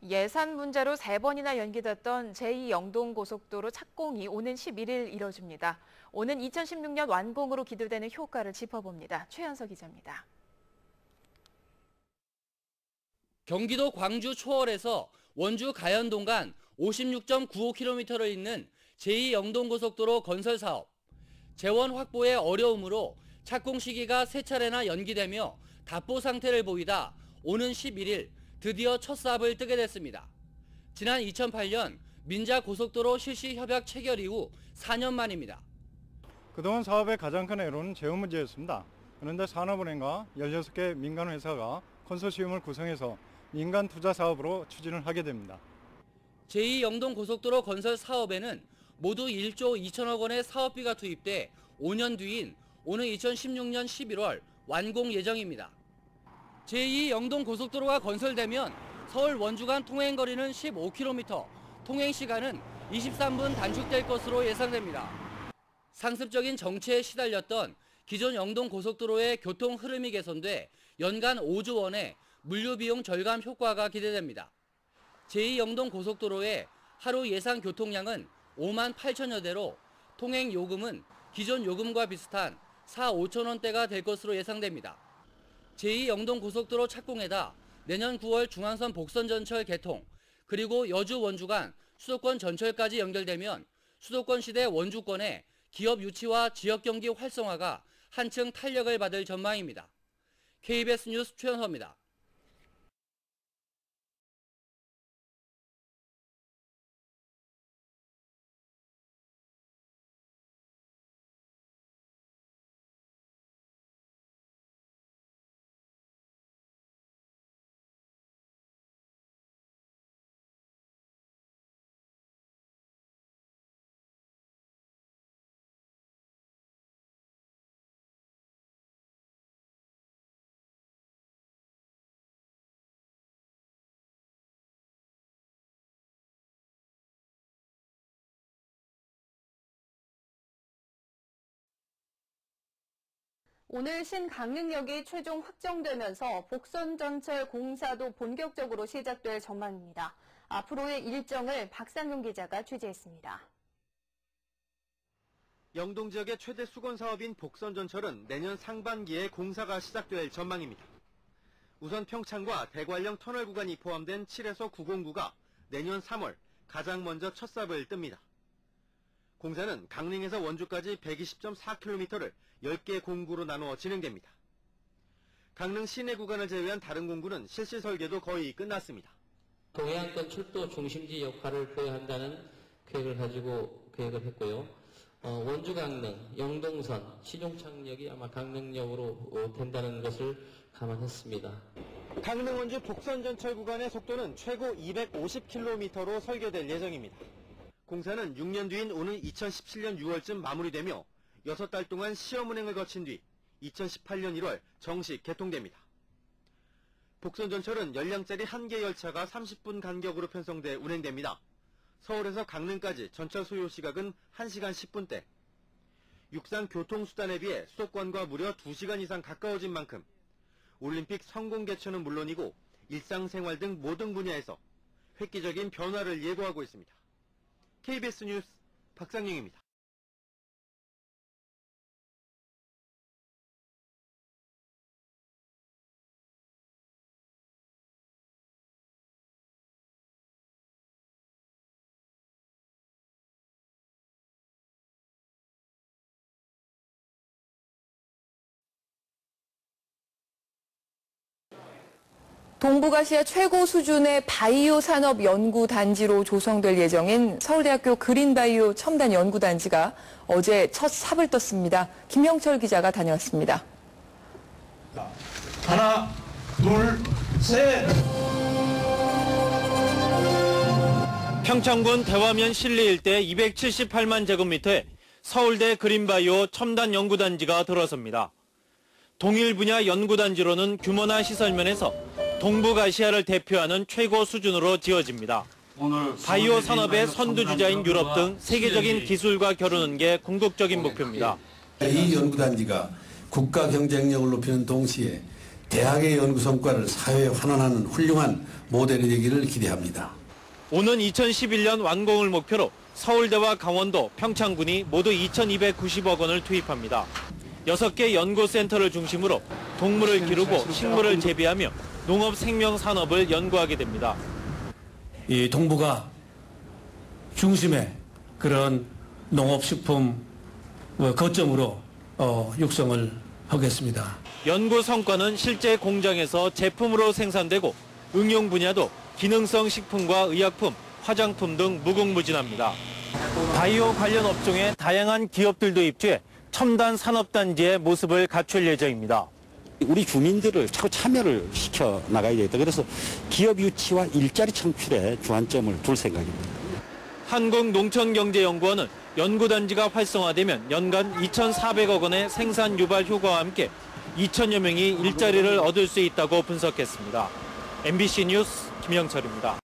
예산 문제로 3번이나 연기됐던 제2영동고속도로 착공이 오는 11일 이뤄집니다. 오는 2016년 완공으로 기대되는 효과를 짚어봅니다. 최현석 기자입니다. 경기도 광주 초월에서 원주 가연동 간 56.95km를 잇는 제2영동고속도로 건설 사업. 재원 확보의 어려움으로 착공 시기가 3차례나 연기되며 답보 상태를 보이다 오는 11일 드디어 첫 삽을 뜨게 됐습니다. 지난 2008년 민자고속도로 실시 협약 체결 이후 4년 만입니다. 그동안 사업의 가장 큰 애로는 재원 문제였습니다. 그런데 산업은행과 16개 민간회사가 컨소시엄을 구성해서 민간 투자 사업으로 추진을 하게 됩니다. 제2영동고속도로 건설 사업에는 모두 1조 2천억 원의 사업비가 투입돼 5년 뒤인 오는 2016년 11월 완공 예정입니다. 제2영동고속도로가 건설되면 서울 원주 간 통행거리는 15km, 통행시간은 23분 단축될 것으로 예상됩니다. 상습적인 정체에 시달렸던 기존 영동고속도로의 교통 흐름이 개선돼 연간 5조 원의 물류비용 절감 효과가 기대됩니다. 제2영동고속도로의 하루 예상 교통량은 5만 8천여 대로 통행 요금은 기존 요금과 비슷한 4, 5천 원대가 될 것으로 예상됩니다. 제2영동고속도로 착공에다 내년 9월 중앙선 복선전철 개통, 그리고 여주 원주 간 수도권 전철까지 연결되면 수도권 시대 원주권의 기업 유치와 지역 경기 활성화가 한층 탄력을 받을 전망입니다. KBS 뉴스 최현서입니다. 오늘 신강릉역이 최종 확정되면서 복선전철 공사도 본격적으로 시작될 전망입니다. 앞으로의 일정을 박상용 기자가 취재했습니다. 영동 지역의 최대 수건 사업인 복선전철은 내년 상반기에 공사가 시작될 전망입니다. 우선 평창과 대관령 터널 구간이 포함된 7에서 909가 내년 3월 가장 먼저 첫 삽을 뜹니다. 공사는 강릉에서 원주까지 120.4km를 10개 공구로 나누어 진행됩니다. 강릉 시내 구간을 제외한 다른 공구는 실시 설계도 거의 끝났습니다. 동해안권 철도 중심지 역할을 부여한다는 계획을 가지고 계획을 했고요. 원주 강릉, 영동선, 신용창역이 아마 강릉역으로 된다는 것을 감안했습니다. 강릉 원주 복선전철 구간의 속도는 최고 250km로 설계될 예정입니다. 공사는 6년 뒤인 오는 2017년 6월쯤 마무리되며 6달 동안 시험 운행을 거친 뒤 2018년 1월 정식 개통됩니다. 복선전철은 열량짜리 1개 열차가 30분 간격으로 편성돼 운행됩니다. 서울에서 강릉까지 전철 소요 시각은 1시간 10분대. 육상 교통수단에 비해 수도권과 무려 2시간 이상 가까워진 만큼 올림픽 성공 개최는 물론이고 일상생활 등 모든 분야에서 획기적인 변화를 예고하고 있습니다. KBS 뉴스 박상영입니다. 동북아시아 최고 수준의 바이오 산업 연구단지로 조성될 예정인 서울대학교 그린바이오 첨단 연구단지가 어제 첫 삽을 떴습니다. 김영철 기자가 다녀왔습니다. 하나, 둘, 셋! 평창군 대화면 신리 일대 278만 제곱미터에 서울대 그린바이오 첨단 연구단지가 들어섭니다. 동일 분야 연구단지로는 규모나 시설면에서 동북아시아를 대표하는 최고 수준으로 지어집니다. 바이오 산업의 선두주자인 유럽 등 세계적인 기술과 겨루는 게 궁극적인 목표입니다. 이 연구단지가 국가 경쟁력을 높이는 동시에 대학의 연구 성과를 사회에 환원하는 훌륭한 모델이 되기를 기대합니다. 오는 2011년 완공을 목표로 서울대와 강원도, 평창군이 모두 2,290억 원을 투입합니다. 6개 연구센터를 중심으로 동물을 기르고 식물을 재배하며 농업 생명 산업을 연구하게 됩니다. 이 동부가 중심의 그런 농업식품 거점으로 육성을 하겠습니다. 연구 성과는 실제 공장에서 제품으로 생산되고 응용 분야도 기능성 식품과 의약품, 화장품 등 무궁무진합니다. 바이오 관련 업종에 다양한 기업들도 입주해 첨단 산업단지의 모습을 갖출 예정입니다. 우리 주민들을 자꾸 참여를 시켜 나가야 되겠다. 그래서 기업 유치와 일자리 창출에 주안점을 둘 생각입니다. 한국농촌경제연구원은 연구단지가 활성화되면 연간 2,400억 원의 생산 유발 효과와 함께 2천여 명이 일자리를 얻을 수 있다고 분석했습니다. MBC 뉴스 김영철입니다.